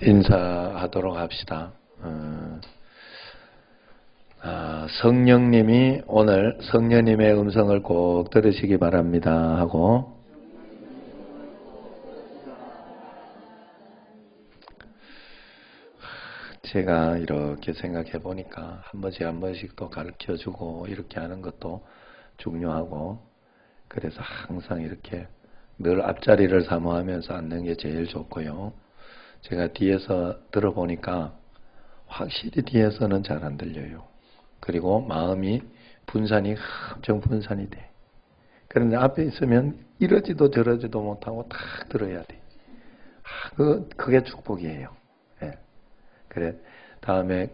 인사하도록 합시다. 성령님이 오늘 성령님의 음성을 꼭 들으시기 바랍니다 하고, 제가 이렇게 생각해 보니까 한 번씩 또 가르쳐 주고 이렇게 하는 것도 중요하고, 그래서 항상 이렇게 늘 앞자리를 사모하면서 앉는 게 제일 좋고요. 제가 뒤에서 들어보니까 확실히 뒤에서는 잘 안 들려요. 그리고 마음이 분산이 엄청 분산이 돼. 그런데 앞에 있으면 이러지도 저러지도 못하고 딱 들어야 돼. 그게 축복이에요. 예. 그래, 다음에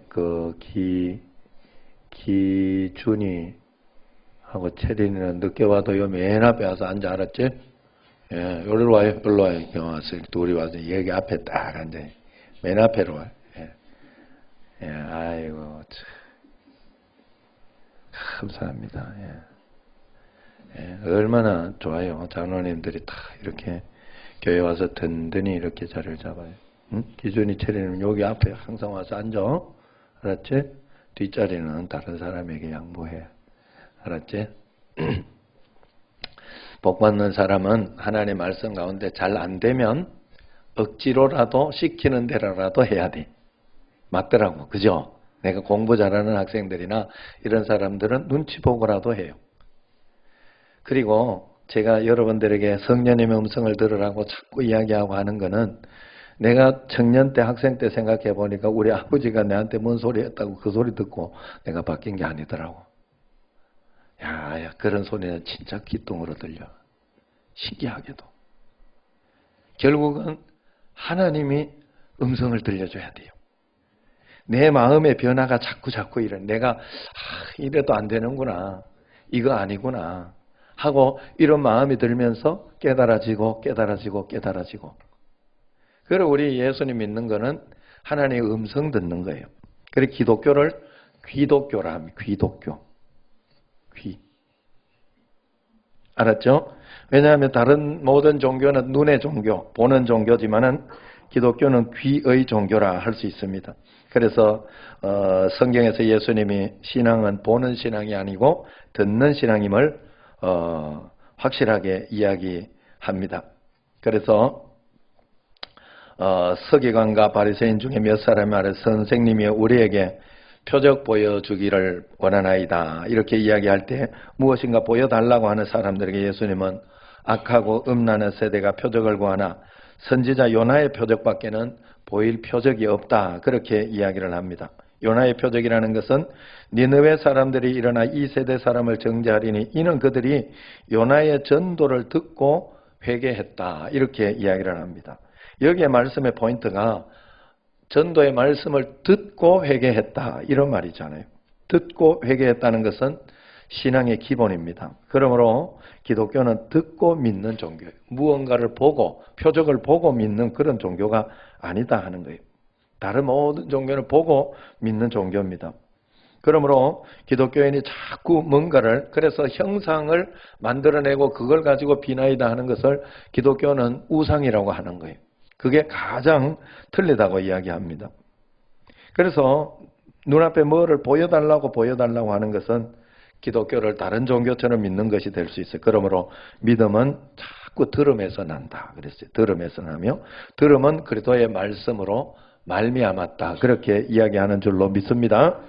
기준이 하고 체리는 늦게 와도 요 맨 앞에 와서 앉아, 알았지? 예, 여기로 와요. 여기로 와요. 와서 둘이 와서 여기 앞에 딱 앉아. 맨 앞에로 와요. 예. 예, 아이고, 참. 감사합니다. 예. 예, 얼마나 좋아요. 장로님들이 다 이렇게 교회 와서 든든히 이렇게 자리를 잡아요. 응? 기준이 체리는 여기 앞에 항상 와서 앉아. 알았지? 뒷자리는 다른 사람에게 양보해. 알았지? 복 받는 사람은 하나님의 말씀 가운데 잘 안 되면 억지로라도 시키는 대로라도 해야 돼. 맞더라고. 그죠? 내가 공부 잘하는 학생들이나 이런 사람들은 눈치 보고라도 해요. 그리고 제가 여러분들에게 성령님의 음성을 들으라고 자꾸 이야기하고 하는 거는, 내가 청년 때 학생 때 생각해 보니까 우리 아버지가 내한테 뭔 소리 했다고 그 소리 듣고 내가 바뀐 게 아니더라고. 야, 그런 소리는 진짜 기똥으로 들려. 신기하게도. 결국은 하나님이 음성을 들려줘야 돼요. 내 마음의 변화가 자꾸 이래. 내가 이래도 안 되는구나. 이거 아니구나. 하고 이런 마음이 들면서 깨달아지고. 그리고 우리 예수님 믿는 거는 하나님의 음성 듣는 거예요. 그래서 기독교를 귀독교라 합니다. 귀. 알았죠? 왜냐하면 다른 모든 종교는 눈의 종교, 보는 종교지만은 기독교는 귀의 종교라 할 수 있습니다. 그래서 성경에서 예수님이 신앙은 보는 신앙이 아니고 듣는 신앙임을 확실하게 이야기합니다. 그래서 서기관과 바리새인 중에 몇 사람이 말해, 선생님이 우리에게 표적 보여주기를 원하나이다. 이렇게 이야기할 때 무엇인가 보여달라고 하는 사람들에게 예수님은 악하고 음란한 세대가 표적을 구하나 선지자 요나의 표적밖에는 보일 표적이 없다. 그렇게 이야기를 합니다. 요나의 표적이라는 것은 니느웨 사람들이 일어나 이 세대 사람을 정죄하리니 이는 그들이 요나의 전도를 듣고 회개했다. 이렇게 이야기를 합니다. 여기에 말씀의 포인트가 전도의 말씀을 듣고 회개했다. 이런 말이잖아요. 듣고 회개했다는 것은 신앙의 기본입니다. 그러므로 기독교는 듣고 믿는 종교예요. 무언가를 보고, 표적을 보고 믿는 그런 종교가 아니다 하는 거예요. 다른 모든 종교는 보고 믿는 종교입니다. 그러므로 기독교인이 자꾸 뭔가를, 그래서 형상을 만들어내고 그걸 가지고 비나이다 하는 것을 기독교는 우상이라고 하는 거예요. 그게 가장 틀리다고 이야기합니다. 그래서 눈앞에 뭐를 보여달라고 하는 것은 기독교를 다른 종교처럼 믿는 것이 될 수 있어요. 그러므로 믿음은 자꾸 들음에서 난다 그랬어요. 들음에서 나며, 들음은 그리스도의 말씀으로 말미암았다. 그렇게 이야기하는 줄로 믿습니다.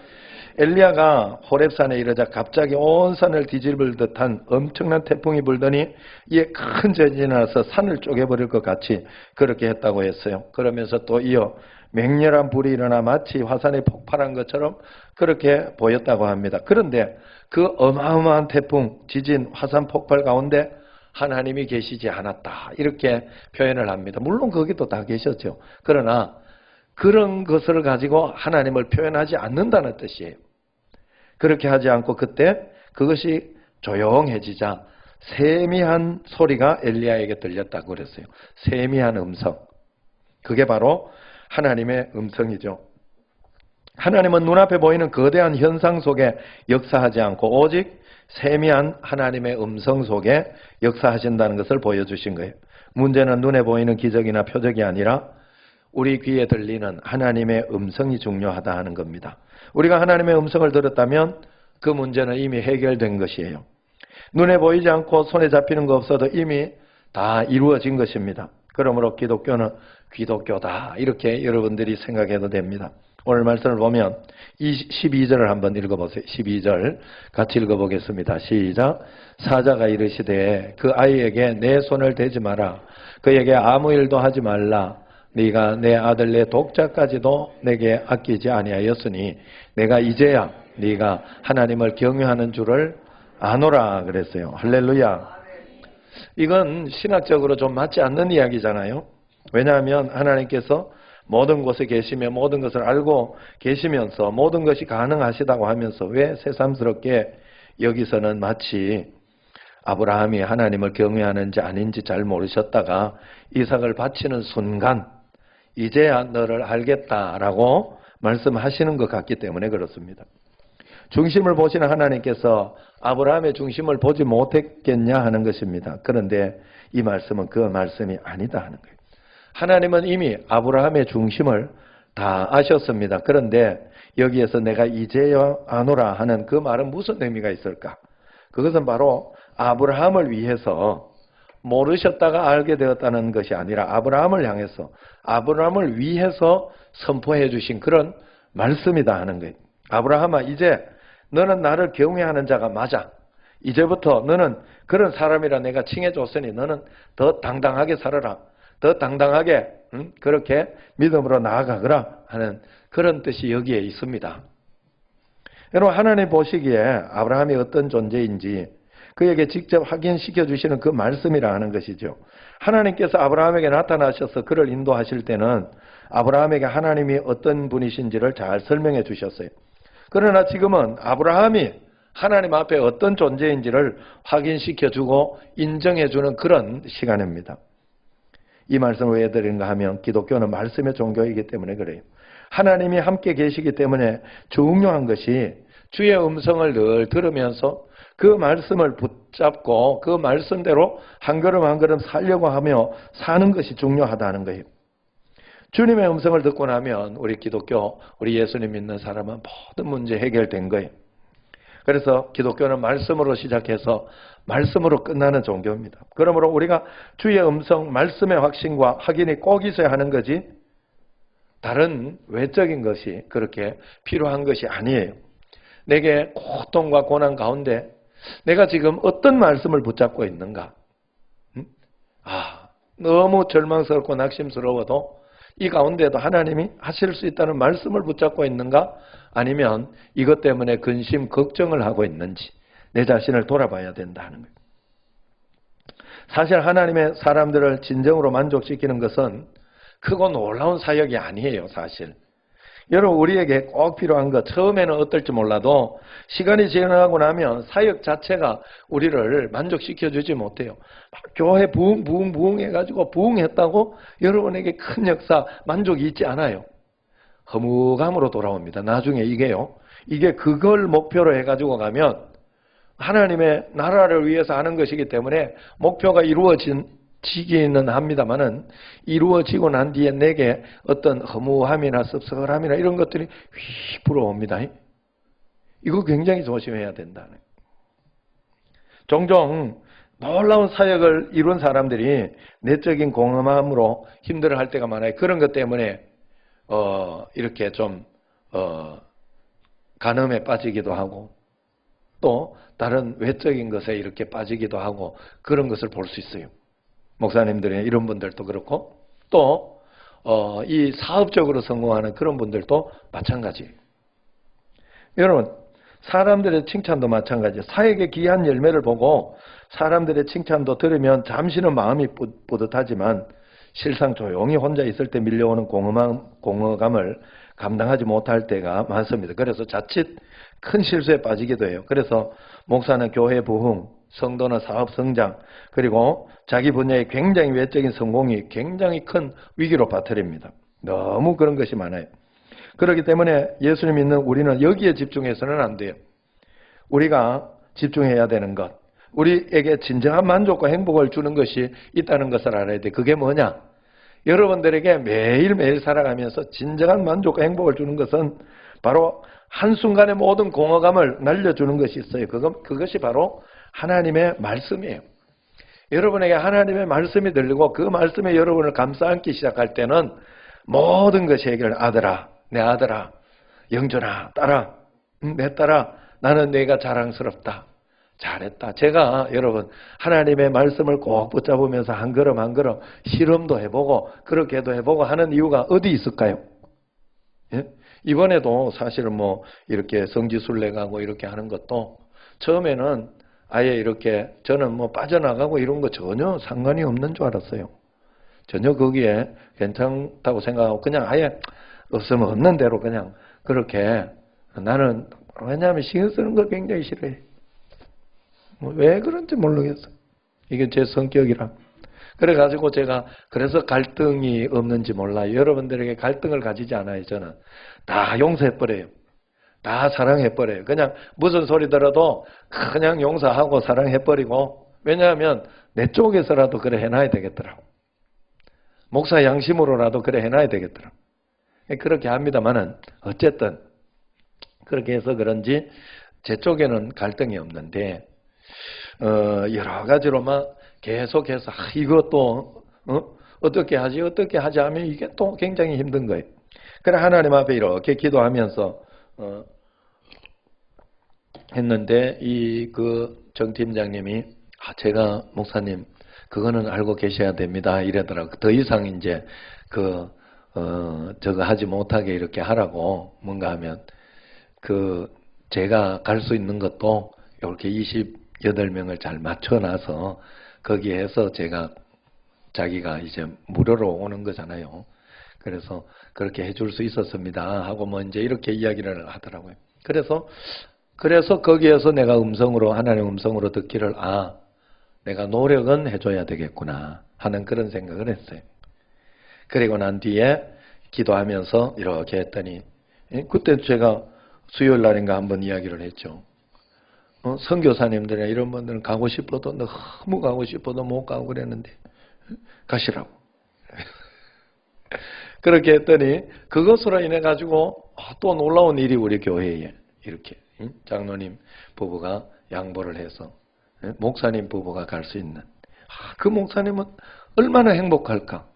엘리야가 호렙산에 이르자 갑자기 온 산을 뒤집을 듯한 엄청난 태풍이 불더니 이에 큰 전진이 나서 산을 쪼개버릴 것 같이 그렇게 했다고 했어요. 그러면서 또 이어 맹렬한 불이 일어나 마치 화산이 폭발한 것처럼 그렇게 보였다고 합니다. 그런데 그 어마어마한 태풍, 지진, 화산 폭발 가운데 하나님이 계시지 않았다. 이렇게 표현을 합니다. 물론 거기도 다 계셨죠. 그러나 그런 것을 가지고 하나님을 표현하지 않는다는 뜻이에요. 그렇게 하지 않고 그때 그것이 조용해지자 세미한 소리가 엘리야에게 들렸다고 그랬어요. 세미한 음성. 그게 바로 하나님의 음성이죠. 하나님은 눈앞에 보이는 거대한 현상 속에 역사하지 않고 오직 세미한 하나님의 음성 속에 역사하신다는 것을 보여주신 거예요. 문제는 눈에 보이는 기적이나 표적이 아니라 우리 귀에 들리는 하나님의 음성이 중요하다 하는 겁니다. 우리가 하나님의 음성을 들었다면 그 문제는 이미 해결된 것이에요. 눈에 보이지 않고 손에 잡히는 거 없어도 이미 다 이루어진 것입니다. 그러므로 기독교는 기독교다, 이렇게 여러분들이 생각해도 됩니다. 오늘 말씀을 보면 12절을 한번 읽어보세요. 12절 같이 읽어보겠습니다. 시작. 사자가 이르시되 그 아이에게 내 손을 대지 마라. 그에게 아무 일도 하지 말라. 네가 내 아들 내 독자까지도 내게 아끼지 아니하였으니 내가 이제야 네가 하나님을 경외하는 줄을 아노라 그랬어요. 할렐루야. 이건 신학적으로 좀 맞지 않는 이야기잖아요. 왜냐하면 하나님께서 모든 곳에 계시며 모든 것을 알고 계시면서 모든 것이 가능하시다고 하면서 왜 새삼스럽게 여기서는 마치 아브라함이 하나님을 경외하는지 아닌지 잘 모르셨다가 이삭을 바치는 순간 이제야 너를 알겠다라고 말씀하시는 것 같기 때문에 그렇습니다. 중심을 보시는 하나님께서 아브라함의 중심을 보지 못했겠냐 하는 것입니다. 그런데 이 말씀은 그 말씀이 아니다 하는 거예요. 하나님은 이미 아브라함의 중심을 다 아셨습니다. 그런데 여기에서 내가 이제야 아노라 하는 그 말은 무슨 의미가 있을까? 그것은 바로 아브라함을 위해서 모르셨다가 알게 되었다는 것이 아니라 아브라함을 향해서 아브라함을 위해서 선포해 주신 그런 말씀이다 하는 거예요. 아브라함아, 이제 너는 나를 경외하는 자가 맞아. 이제부터 너는 그런 사람이라 내가 칭해줬으니 너는 더 당당하게 살아라. 더 당당하게 그렇게 믿음으로 나아가거라 하는 그런 뜻이 여기에 있습니다. 여러분, 하나님 보시기에 아브라함이 어떤 존재인지 그에게 직접 확인시켜 주시는 그 말씀이라 하는 것이죠. 하나님께서 아브라함에게 나타나셔서 그를 인도하실 때는 아브라함에게 하나님이 어떤 분이신지를 잘 설명해 주셨어요. 그러나 지금은 아브라함이 하나님 앞에 어떤 존재인지를 확인시켜 주고 인정해 주는 그런 시간입니다. 이 말씀을 왜 드리는가 하면 기독교는 말씀의 종교이기 때문에 그래요. 하나님이 함께 계시기 때문에 중요한 것이 주의 음성을 늘 들으면서 그 말씀을 붙잡고 그 말씀대로 한 걸음 한 걸음 살려고 하며 사는 것이 중요하다는 거예요. 주님의 음성을 듣고 나면 우리 기독교, 우리 예수님 믿는 사람은 모든 문제 해결된 거예요. 그래서 기독교는 말씀으로 시작해서 말씀으로 끝나는 종교입니다. 그러므로 우리가 주의 음성, 말씀의 확신과 확인이 꼭 있어야 하는 거지 다른 외적인 것이 그렇게 필요한 것이 아니에요. 내게 고통과 고난 가운데 내가 지금 어떤 말씀을 붙잡고 있는가? 너무 절망스럽고 낙심스러워도 이 가운데도 하나님이 하실 수 있다는 말씀을 붙잡고 있는가? 아니면 이것 때문에 근심, 걱정을 하고 있는지 내 자신을 돌아봐야 된다는 거예요. 사실 하나님의 사람들을 진정으로 만족시키는 것은 크고 놀라운 사역이 아니에요, 사실. 여러분, 우리에게 꼭 필요한 것, 처음에는 어떨지 몰라도 시간이 지나고 나면 사역 자체가 우리를 만족시켜주지 못해요. 교회 부흥 해가지고 부흥했다고 여러분에게 큰 역사, 만족이 있지 않아요. 허무감으로 돌아옵니다. 나중에 이게 그걸 목표로 해가지고 가면 하나님의 나라를 위해서 하는 것이기 때문에 목표가 이루어지기는 합니다만은 이루어지고 난 뒤에 내게 어떤 허무함이나 씁쓸함이나 이런 것들이 휙 불어옵니다. 이거 굉장히 조심해야 된다는. 종종 놀라운 사역을 이룬 사람들이 내적인 공허함으로 힘들어할 때가 많아요. 그런 것 때문에 이렇게 좀 간음에 빠지기도 하고 또 다른 외적인 것에 이렇게 빠지기도 하고 그런 것을 볼 수 있어요. 목사님들이 이런 분들도 그렇고 또 이 사업적으로 성공하는 그런 분들도 마찬가지예요. 여러분, 사람들의 칭찬도 마찬가지예요. 사역의 귀한 열매를 보고 사람들의 칭찬도 들으면 잠시는 마음이 뿌듯하지만 실상 조용히 혼자 있을 때 밀려오는 공허감을 감당하지 못할 때가 많습니다. 그래서 자칫 큰 실수에 빠지기도 해요. 그래서 목사는 교회 부흥, 성도는 사업 성장, 그리고 자기 분야의 굉장히 외적인 성공이 굉장히 큰 위기로 빠뜨립니다. 너무 그런 것이 많아요. 그렇기 때문에 예수님 믿는 우리는 여기에 집중해서는 안 돼요. 우리가 집중해야 되는 것, 우리에게 진정한 만족과 행복을 주는 것이 있다는 것을 알아야 돼. 그게 뭐냐? 여러분들에게 매일매일 살아가면서 진정한 만족과 행복을 주는 것은 바로 한순간의 모든 공허감을 날려주는 것이 있어요. 그것이 바로 하나님의 말씀이에요. 여러분에게 하나님의 말씀이 들리고 그 말씀에 여러분을 감싸 안기 시작할 때는 모든 것이 아들아, 내 아들아, 영존아, 딸아, 내 딸아, 나는 내가 자랑스럽다. 잘했다. 제가 여러분 하나님의 말씀을 꼭 붙잡으면서 한 걸음 한 걸음 실험도 해보고 그렇게도 해보고 하는 이유가 어디 있을까요? 예? 이번에도 사실은 뭐 이렇게 성지순례 가고 이렇게 하는 것도 처음에는 아예 이렇게 저는 뭐 빠져나가고 이런 거 전혀 상관이 없는 줄 알았어요. 전혀 거기에 괜찮다고 생각하고 그냥 아예 없으면 없는 대로 그냥 그렇게 나는 왜냐하면 신경 쓰는 걸 굉장히 싫어해. 왜 그런지 모르겠어. 이게 제 성격이라. 그래가지고 제가 그래서 갈등이 없는지 몰라요. 여러분들에게 갈등을 가지지 않아요. 저는 다 용서해버려요. 다 사랑해버려요. 그냥 무슨 소리 들어도 그냥 용서하고 사랑해버리고 왜냐하면 내 쪽에서라도 그래 해놔야 되겠더라고. 목사 양심으로라도 그래 해놔야 되겠더라고. 그렇게 합니다만은 어쨌든 그렇게 해서 그런지 제 쪽에는 갈등이 없는데 여러 가지로 막 계속해서 이것도 어떻게 하지 하면 이게 또 굉장히 힘든 거예요. 그래 하나님 앞에 이렇게 기도하면서 했는데 정 팀장님이 제가 목사님 그거는 알고 계셔야 됩니다 이러더라고. 더 이상 이제 저거 하지 못하게 이렇게 하라고 뭔가 하면 제가 갈 수 있는 것도 이렇게 28명을 잘 맞춰놔서 거기에서 자기가 이제 무료로 오는 거잖아요. 그래서 그렇게 해줄 수 있었습니다 하고 뭐 이제 이렇게 이야기를 하더라고요. 그래서 거기에서 내가 하나님 음성으로 듣기를 내가 노력은 해줘야 되겠구나 하는 그런 생각을 했어요. 그리고 난 뒤에 기도하면서 이렇게 했더니 그때 제가 수요일 날인가 한번 이야기를 했죠. 선교사님들이나 이런 분들은 가고 싶어도 너무 가고 싶어도 못 가고 그랬는데 가시라고. 그렇게 했더니 그것으로 인해 가지고 또 놀라운 일이 우리 교회에 이렇게 장로님 부부가 양보를 해서 목사님 부부가 갈 수 있는 그 목사님은 얼마나 행복할까.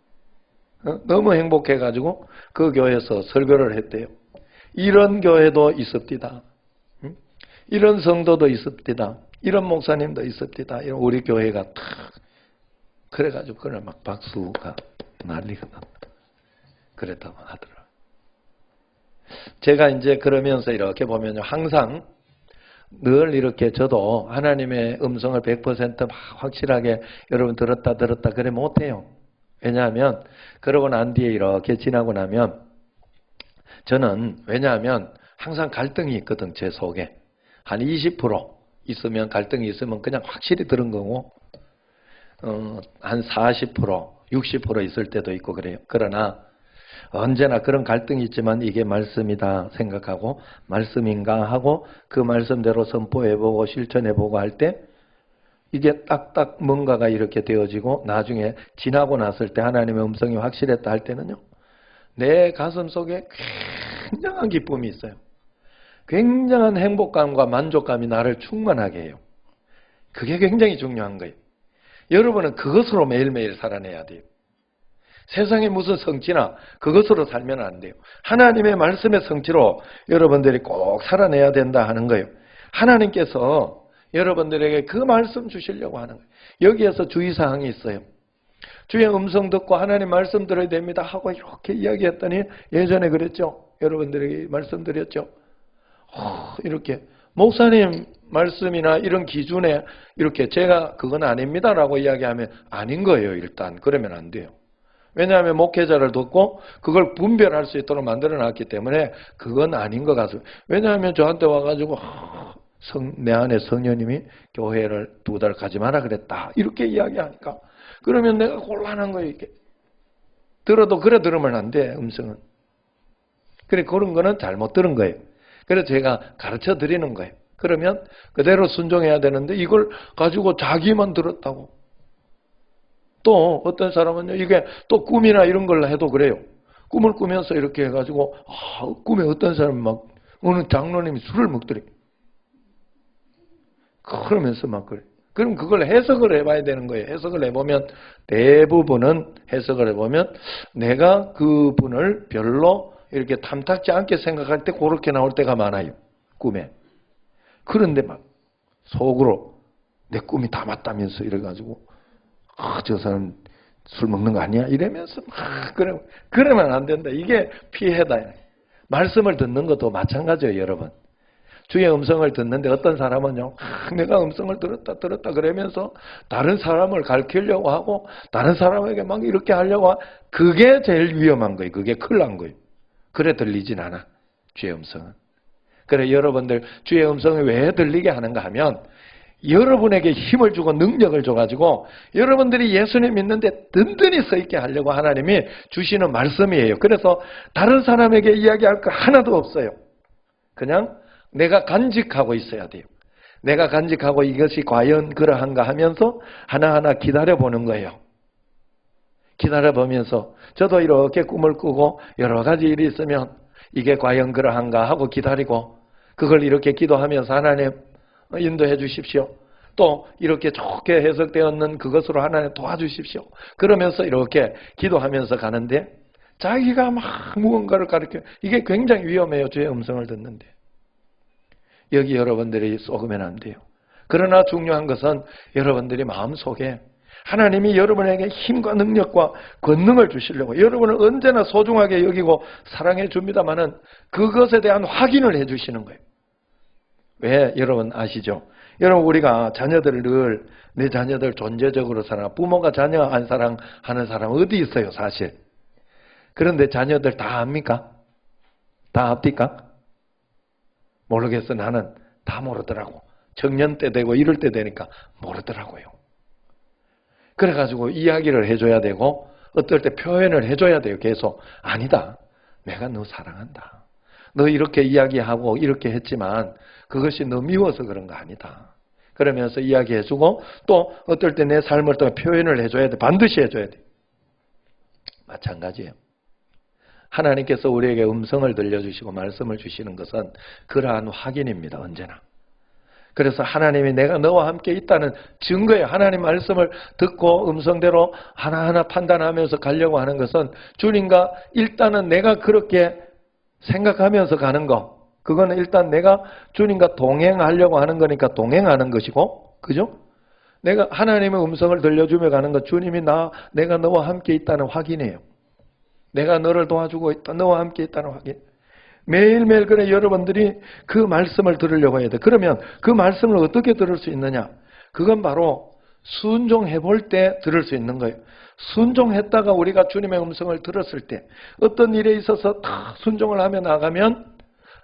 너무 행복해 가지고 그 교회에서 설교를 했대요. 이런 교회도 있습니다. 이런 성도도 있습니다. 이런 목사님도 있습니다. 이런 우리 교회가 탁 그래가지고 그날 막 박수가 난리가 났다. 그랬다고 하더라. 제가 이제 그러면서 이렇게 보면 항상 늘 이렇게 저도 하나님의 음성을 100% 확실하게 여러분 들었다 그래 못해요. 왜냐하면 그러고 난 뒤에 이렇게 지나고 나면 저는 왜냐하면 항상 갈등이 있거든 제 속에. 한 20% 있으면 갈등이 있으면 그냥 확실히 들은 거고 한 40%, 60% 있을 때도 있고 그래요. 그러나 언제나 그런 갈등이 있지만 이게 말씀이다 생각하고 말씀인가 하고 그 말씀대로 선포해보고 실천해보고 할 때 이게 딱딱 뭔가가 이렇게 되어지고 나중에 지나고 났을 때 하나님의 음성이 확실했다 할 때는요. 내 가슴 속에 굉장한 기쁨이 있어요. 굉장한 행복감과 만족감이 나를 충만하게 해요. 그게 굉장히 중요한 거예요. 여러분은 그것으로 매일매일 살아내야 돼요. 세상에 무슨 성취나 그것으로 살면 안 돼요. 하나님의 말씀의 성취로 여러분들이 꼭 살아내야 된다 하는 거예요. 하나님께서 여러분들에게 그 말씀 주시려고 하는 거예요. 여기에서 주의사항이 있어요. 주의 음성 듣고 하나님 말씀 들어야 됩니다 하고 이렇게 이야기했더니 예전에 그랬죠. 여러분들에게 말씀드렸죠. 이렇게 목사님 말씀이나 이런 기준에 이렇게 제가 그건 아닙니다라고 이야기하면 아닌 거예요. 일단 그러면 안 돼요. 왜냐하면 목회자를 듣고 그걸 분별할 수 있도록 만들어놨기 때문에 그건 아닌 것 같습니다. 왜냐하면 저한테 와가지고 내 안에 성령님이 교회를 2달 가지 마라 그랬다 이렇게 이야기하니까 그러면 내가 곤란한 거예요. 이렇게 들어도 그래 들으면 안 돼. 음성은. 그래 그런 거는 잘못 들은 거예요. 그래서 제가 가르쳐 드리는 거예요. 그러면 그대로 순종해야 되는데 이걸 가지고 자기만 들었다고. 또 어떤 사람은요, 이게 또 꿈이나 이런 걸로 해도 그래요. 꿈을 꾸면서 이렇게 해가지고, 꿈에 어떤 사람이 막, 어느 장로님이 술을 먹더래. 그러면서 막 그래. 그럼 그걸 해석을 해봐야 되는 거예요. 해석을 해보면, 대부분은 해석을 해보면, 내가 그분을 별로 이렇게 탐탁지 않게 생각할 때 그렇게 나올 때가 많아요. 꿈에. 그런데 막, 속으로, 내 꿈이 다 맞다면서 이래가지고, 저 사람 술 먹는 거 아니야? 이러면서 막, 그러면 안 된다. 이게 피해다. 말씀을 듣는 것도 마찬가지예요, 여러분. 주의 음성을 듣는데 어떤 사람은요, 내가 음성을 들었다 그러면서 다른 사람을 가르치려고 하고 다른 사람에게 막 이렇게 하려고 그게 제일 위험한 거예요. 그게 큰일 난 거예요. 그래 들리진 않아, 주의 음성은. 그래 여러분들 주의 음성을 왜 들리게 하는가 하면 여러분에게 힘을 주고 능력을 줘가지고 여러분들이 예수님 믿는데 든든히 서 있게 하려고 하나님이 주시는 말씀이에요. 그래서 다른 사람에게 이야기할 거 하나도 없어요. 그냥 내가 간직하고 있어야 돼요. 내가 간직하고 이것이 과연 그러한가 하면서 하나하나 기다려보는 거예요. 기다려보면서 저도 이렇게 꿈을 꾸고 여러 가지 일이 있으면 이게 과연 그러한가 하고 기다리고 그걸 이렇게 기도하면서 하나님 인도해 주십시오. 또 이렇게 좋게 해석되었는 그것으로 하나님 도와주십시오. 그러면서 이렇게 기도하면서 가는데 자기가 막 무언가를 가르쳐 이게 굉장히 위험해요. 주의 음성을 듣는데. 여기 여러분들이 쏘으면 안 돼요. 그러나 중요한 것은 여러분들이 마음속에 하나님이 여러분에게 힘과 능력과 권능을 주시려고 여러분을 언제나 소중하게 여기고 사랑해 줍니다마는 그것에 대한 확인을 해 주시는 거예요. 왜 여러분 아시죠? 여러분 우리가 자녀들을 늘 내 자녀들 존재적으로 사랑 부모가 자녀 안 사랑하는 사람 어디 있어요 사실. 그런데 자녀들 다 압니까? 다 압니까? 모르겠어. 나는 다 모르더라고. 청년 때 되고 이럴 때 되니까 모르더라고요. 그래가지고 이야기를 해줘야 되고 어떨 때 표현을 해줘야 돼요. 계속 아니다. 내가 너 사랑한다. 너 이렇게 이야기하고 이렇게 했지만 그것이 너 미워서 그런 거 아니다. 그러면서 이야기해주고 또 어떨 때 내 삶을 통해 표현을 해줘야 돼. 반드시 해줘야 돼. 마찬가지예요. 하나님께서 우리에게 음성을 들려주시고 말씀을 주시는 것은 그러한 확인입니다. 언제나. 그래서 하나님이 내가 너와 함께 있다는 증거예요. 하나님 말씀을 듣고 음성대로 하나하나 판단하면서 가려고 하는 것은 주님과 일단은 내가 그렇게 생각하면서 가는 거. 그거는 일단 내가 주님과 동행하려고 하는 거니까 동행하는 것이고, 그죠? 내가 하나님의 음성을 들려주며 가는 것, 주님이 내가 너와 함께 있다는 확인이에요. 내가 너를 도와주고 있다. 너와 함께 있다는 확인. 매일매일 그래 여러분들이 그 말씀을 들으려고 해야 돼. 그러면 그 말씀을 어떻게 들을 수 있느냐? 그건 바로 순종해 볼 때 들을 수 있는 거예요. 순종했다가 우리가 주님의 음성을 들었을 때 어떤 일에 있어서 다 순종을 하며 나가면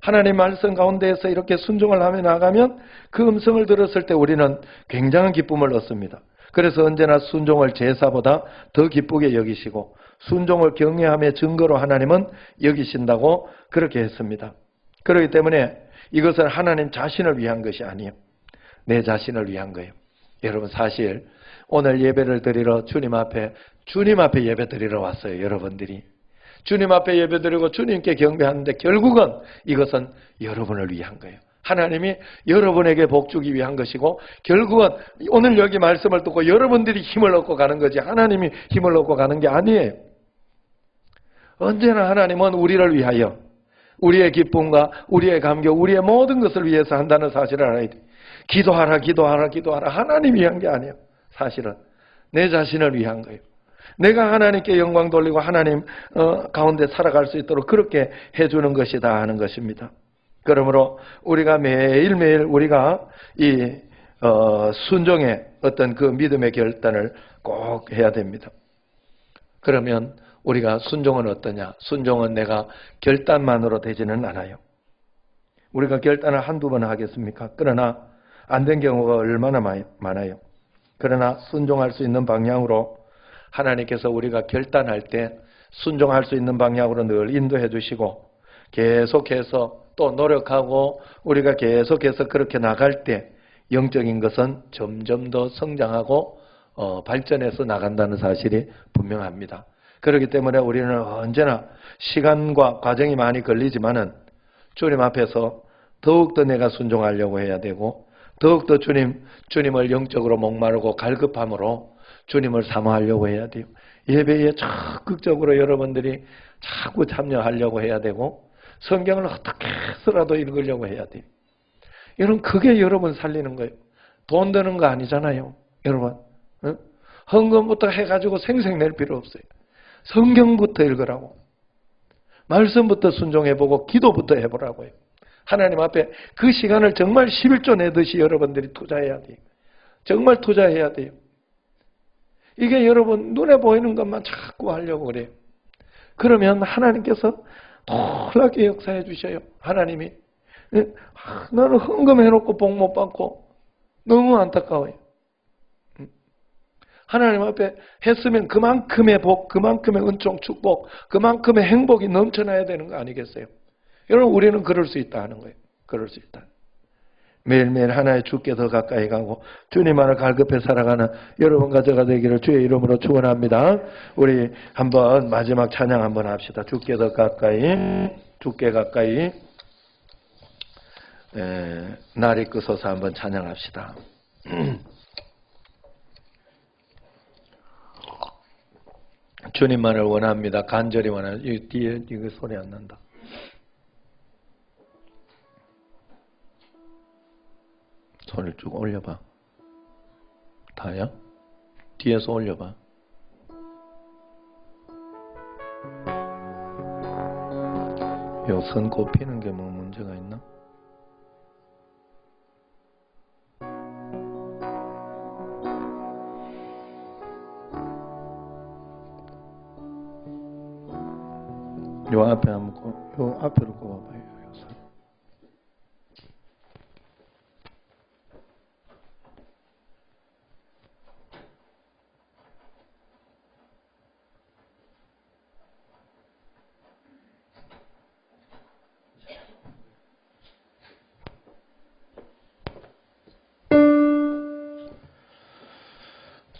하나님 말씀 가운데에서 이렇게 순종을 하며 나가면 그 음성을 들었을 때 우리는 굉장한 기쁨을 얻습니다. 그래서 언제나 순종을 제사보다 더 기쁘게 여기시고 순종을 경외함의 증거로 하나님은 여기신다고 그렇게 했습니다. 그렇기 때문에 이것은 하나님 자신을 위한 것이 아니에요. 내 자신을 위한 거예요. 여러분 사실 오늘 예배를 드리러 주님 앞에 예배 드리러 왔어요. 여러분들이. 주님 앞에 예배 드리고 주님께 경배하는데 결국은 이것은 여러분을 위한 거예요. 하나님이 여러분에게 복 주기 위한 것이고 결국은 오늘 여기 말씀을 듣고 여러분들이 힘을 얻고 가는 거지 하나님이 힘을 얻고 가는 게 아니에요. 언제나 하나님은 우리를 위하여 우리의 기쁨과 우리의 감격, 우리의 모든 것을 위해서 한다는 사실을 알아야 돼. 기도하라. 하나님 위한 게 아니에요. 사실은 내 자신을 위한 거예요. 내가 하나님께 영광 돌리고 하나님 가운데 살아갈 수 있도록 그렇게 해주는 것이다 하는 것입니다. 그러므로 우리가 매일매일 우리가 이 순종의 어떤 그 믿음의 결단을 꼭 해야 됩니다. 그러면 우리가 순종은 어떠냐? 순종은 내가 결단만으로 되지는 않아요. 우리가 결단을 한두 번 하겠습니까? 그러나 안 된 경우가 얼마나 많아요. 그러나 순종할 수 있는 방향으로 하나님께서 우리가 결단할 때 순종할 수 있는 방향으로 늘 인도해 주시고 계속해서 또 노력하고 우리가 계속해서 그렇게 나갈 때 영적인 것은 점점 더 성장하고 발전해서 나간다는 사실이 분명합니다. 그렇기 때문에 우리는 언제나 시간과 과정이 많이 걸리지만은 주님 앞에서 더욱더 내가 순종하려고 해야 되고, 더욱더 주님을 영적으로 목마르고 갈급함으로 주님을 사모하려고 해야 돼요. 예배에 적극적으로 여러분들이 자꾸 참여하려고 해야 되고, 성경을 어떻게 해서라도 읽으려고 해야 돼요. 여러분, 그게 여러분 살리는 거예요. 돈 드는 거 아니잖아요. 여러분, 헌금부터 해가지고 생색낼 필요 없어요. 성경부터 읽으라고, 말씀부터 순종해보고 기도부터 해보라고요. 하나님 앞에 그 시간을 정말 11조 내듯이 여러분들이 투자해야 돼요. 정말 투자해야 돼요. 이게 여러분 눈에 보이는 것만 자꾸 하려고 그래요. 그러면 하나님께서 놀랍게 역사해 주셔요. 하나님이 나는 헌금해놓고 복 못 받고 너무 안타까워요. 하나님 앞에 했으면 그만큼의 복, 그만큼의 은총, 축복, 그만큼의 행복이 넘쳐나야 되는 거 아니겠어요? 여러분, 우리는 그럴 수 있다 하는 거예요. 그럴 수 있다. 매일매일 하나의 주께 더 가까이 가고 주님만을 갈급해 살아가는 여러분 가져가 되기를 주의 이름으로 축원합니다. 우리 한번 마지막 찬양 한번 합시다. 주께 더 가까이, 주께 가까이. 날이 끄서서 한번 찬양합시다. 주님만을 원합니다. 간절히 원합니다. 이 뒤에 이거 소리 안 난다. 손을 쭉 올려봐. 다야? 뒤에서 올려봐. 요 선 꼽히는 게 뭐 문제가 있나? 요 앞에 한번 요 앞으로 꼽아봐요. 요 선.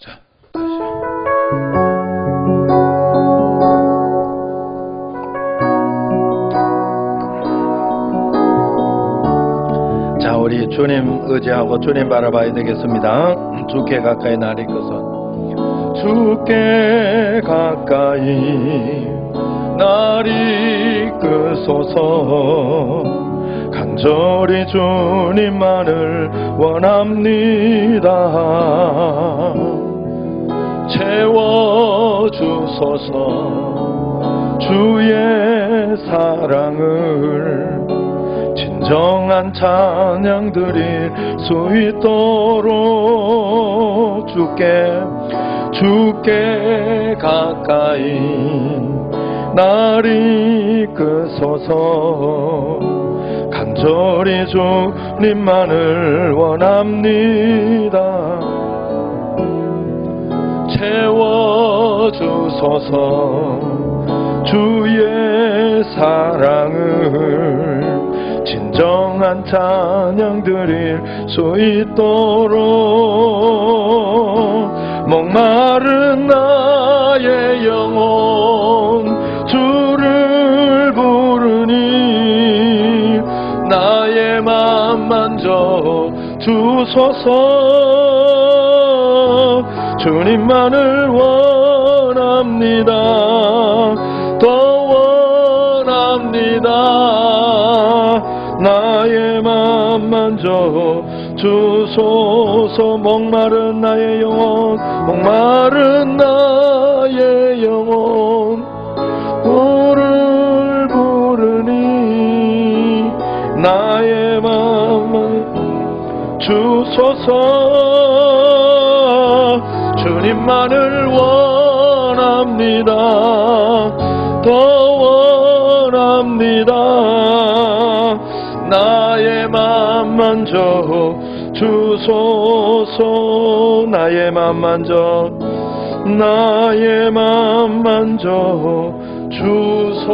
자, 다시. 자, 우리 주님 의지하고 주님 바라봐야 되겠습니다. 주께 가까이 날이 끄서 주께 가까이 날이 끄소서 간절히 주님만을 원합니다. 채워주소서 주의 사랑을 진정한 찬양 드릴 수 있도록 주께 가까이 날이 끄소서 간절히 주님만을 원합니다. 채워주소서 주의 사랑을 진정한 찬양 드릴 수 있도록 목마른 나의 영혼 주를 부르니 나의 맘 만져 주소서 주님만을 원합니다. 더 원합니다. 나의 맘 만져 주소서 목마른 나의 영혼 목마른 나의 영혼 너를 부르니 나의 맘 주소서 주님만을 원합니다. 더 원합니다. 나의 맘 만져 주소서 나의 맘 만져 나의 맘 만져 주소서.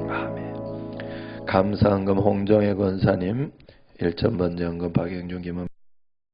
아멘. 감사한금 홍정혜 권사님 1,000번정금 박영준 김은